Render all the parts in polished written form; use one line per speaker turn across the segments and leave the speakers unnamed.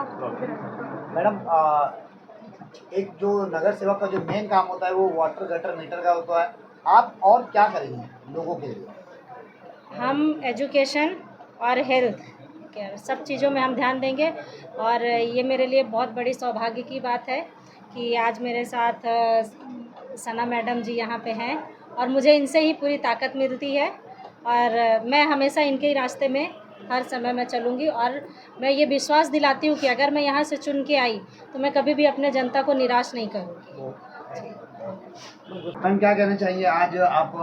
Madam, एक जो नगर सेवक का जो मेन काम होता है वो वाटर गटर मीटर का होता है, आप और क्या करेंगे लोगों के लिए?
हम एजुकेशन और हेल्थ केयर सब चीज़ों में हम ध्यान देंगे। और ये मेरे लिए बहुत बड़ी सौभाग्य की बात है कि आज मेरे साथ सना मैडम जी यहाँ पे हैं और मुझे इनसे ही पूरी ताकत मिलती है। और मैं हमेशा इनके ही रास्ते में हर समय मैं चलूँगी और मैं ये विश्वास दिलाती हूँ कि अगर मैं यहाँ से चुन के आई तो मैं कभी भी अपने जनता को निराश नहीं करूँगी।
हम क्या कहना चाहिए, आज आप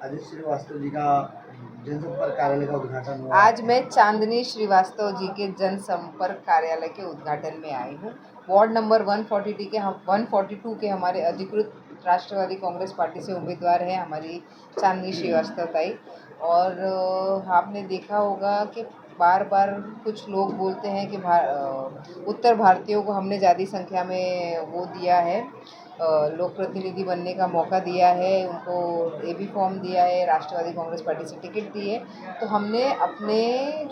अजीत श्रीवास्तव जी का जनसंपर्क कार्यालय का उद्घाटन हुआ।
आज मैं चांदनी श्रीवास्तव जी के जनसंपर्क कार्यालय के उद्घाटन में आई हूँ। वार्ड नंबर 142 के हमारे अधिकृत राष्ट्रवादी कांग्रेस पार्टी से उम्मीदवार है हमारी चांदनी श्रीवास्तव ताई। और आपने देखा होगा कि बार बार कुछ लोग बोलते हैं कि उत्तर भारतीयों को हमने ज़्यादा संख्या में वो दिया है, लोक प्रतिनिधि बनने का मौका दिया है, उनको एबी फॉर्म दिया है, राष्ट्रवादी कांग्रेस पार्टी से टिकट दी है। तो हमने अपने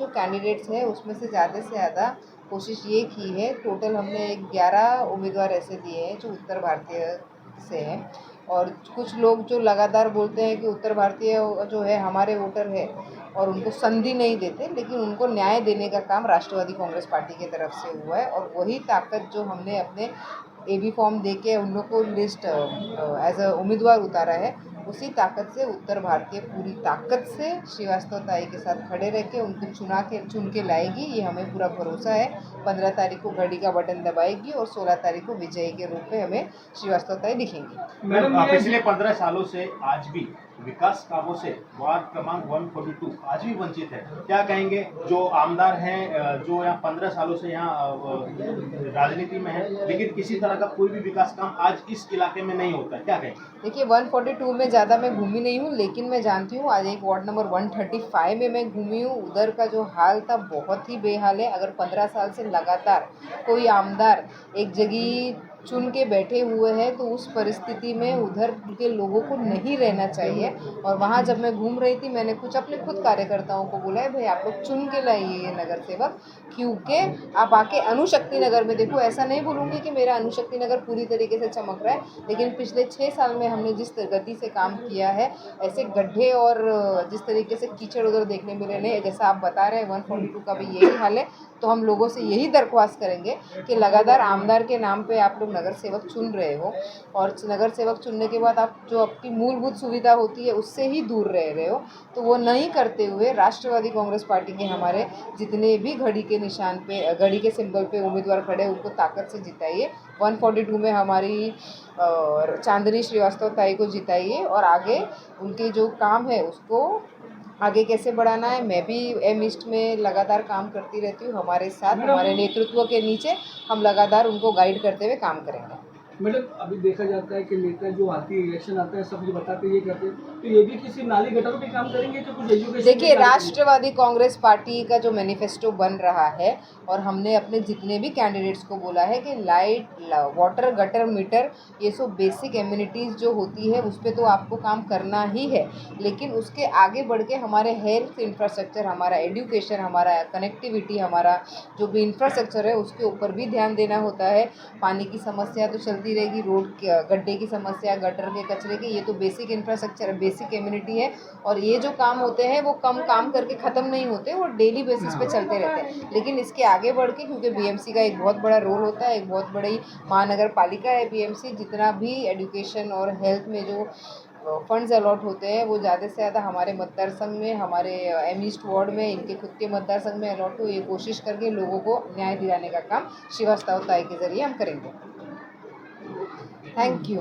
जो कैंडिडेट्स हैं उसमें से ज़्यादा कोशिश ये की है। टोटल हमने 11 उम्मीदवार ऐसे दिए हैं जो उत्तर भारतीय से हैं। और कुछ लोग जो लगातार बोलते हैं कि उत्तर भारतीय जो है हमारे वोटर है और उनको संधि नहीं देते, लेकिन उनको न्याय देने का काम राष्ट्रवादी कांग्रेस पार्टी की तरफ से हुआ है। और वही ताकत जो हमने अपने एबी फॉर्म दे के उन लोग को लिस्ट एज अ उम्मीदवार उतारा है, उसी ताकत से उत्तर भारतीय पूरी ताकत से श्रीवास्तव ताई के साथ खड़े रह के उनको चुन के लाएगी। ये हमें पूरा भरोसा है। 15 तारीख को घड़ी का बटन दबाएगी और 16 तारीख को विजयी के रूप में हमें श्रीवास्तव ताई दिखेंगी।
मैडम, पिछले 15 सालों से आज भी विकास कामों से वार्ड क्रमांक 142 आज भी वंचित है। क्या कहेंगे जो आमदार हैं, जो यहाँ 15 सालों से यहाँ राजनीति में है, लेकिन किसी तरह का कोई भी विकास काम आज इस इलाके में नहीं होता है, क्या कहेंगे?
देखिए, 142 में ज़्यादा मैं घूमी नहीं हूँ, लेकिन मैं जानती हूँ आज एक वार्ड नंबर 135 में मैं घूमी हूँ। उधर का जो हाल था बहुत ही बेहाल है। अगर 15 साल से लगातार कोई आमदार एक जगह चुन के बैठे हुए हैं तो उस परिस्थिति में उधर के लोगों को नहीं रहना चाहिए। और वहाँ जब मैं घूम रही थी, मैंने कुछ अपने खुद कार्यकर्ताओं को बोला है, भाई आप लोग चुन के लाइए ये नगर सेवक, क्योंकि आप आके अणुशक्ति नगर में देखो। ऐसा नहीं बोलूँगी कि मेरा अणुशक्ति नगर पूरी तरीके से चमक रहा है, लेकिन पिछले 6 साल में हमने जिस गति से काम किया है, ऐसे गड्ढे और जिस तरीके से कीचड़ उधर देखने मिले नहीं, जैसा आप बता रहे हैं 142 का भी यही हाल है। तो हम लोगों से यही दरख्वास्त करेंगे कि लगातार आमदार के नाम पे आप लोग नगर सेवक चुन रहे हो और नगर सेवक चुनने के बाद आप जो आपकी मूलभूत सुविधा होती है उससे ही दूर रह रहे हो। तो वो नहीं करते हुए राष्ट्रवादी कांग्रेस पार्टी के हमारे जितने भी घड़ी के निशान पे, घड़ी के सिंबल पे उम्मीदवार खड़े, उनको ताकत से जिताइए। 142 में हमारी चांदनी श्रीवास्तव ताई को जिताइए और आगे उनके जो काम है उसको आगे कैसे बढ़ाना है। मैं भी एम ईस्ट में लगातार काम करती रहती हूँ। हमारे साथ हमारे नेतृत्व के नीचे हम लगातार उनको गाइड करते हुए काम करेंगे।
मैडम, अभी देखा जाता है कि नेता जो आती है, इलेक्शन आता है, सब जो बताते ये करते हैं, तो ये भी किसी नाली गटरों पे काम करेंगे तो कुछ एजुकेशन।
देखिए, राष्ट्रवादी कांग्रेस पार्टी का जो मैनिफेस्टो बन रहा है और हमने अपने जितने भी कैंडिडेट्स को बोला है कि लाइट, वाटर, गटर, मीटर, ये सब बेसिक एम्यूनिटीज़ जो होती है उस पर तो आपको काम करना ही है, लेकिन उसके आगे बढ़ के हमारे हेल्थ इंफ्रास्ट्रक्चर, हमारा एजुकेशन, हमारा कनेक्टिविटी, हमारा जो भी इंफ्रास्ट्रक्चर है उसके ऊपर भी ध्यान देना होता है। पानी की समस्या तो चलती रहेगी, रोड गड्ढे की समस्या, गटर के कचरे की, ये तो बेसिक इंफ्रास्ट्रक्चर, बेसिक कम्युनिटी है। और ये जो काम होते हैं वो कम काम करके ख़त्म नहीं होते, वो डेली बेसिस पे चलते रहते हैं। लेकिन इसके आगे बढ़ के, क्योंकि बीएमसी का एक बहुत बड़ा रोल होता है, एक बहुत बड़ी महानगर पालिका है बीएमसी, जितना भी एजुकेशन और हेल्थ में जो फंड्स अलॉट होते हैं वो ज़्यादा से ज़्यादा हमारे मतदार संघ में, हमारे एम ईस्ट वार्ड में, इनके खुद के मतदार संघ में अलॉट हो, ये कोशिश करके लोगों को न्याय दिलाने का काम श्रीवास्तव ताई के जरिए हम करेंगे। Thank you.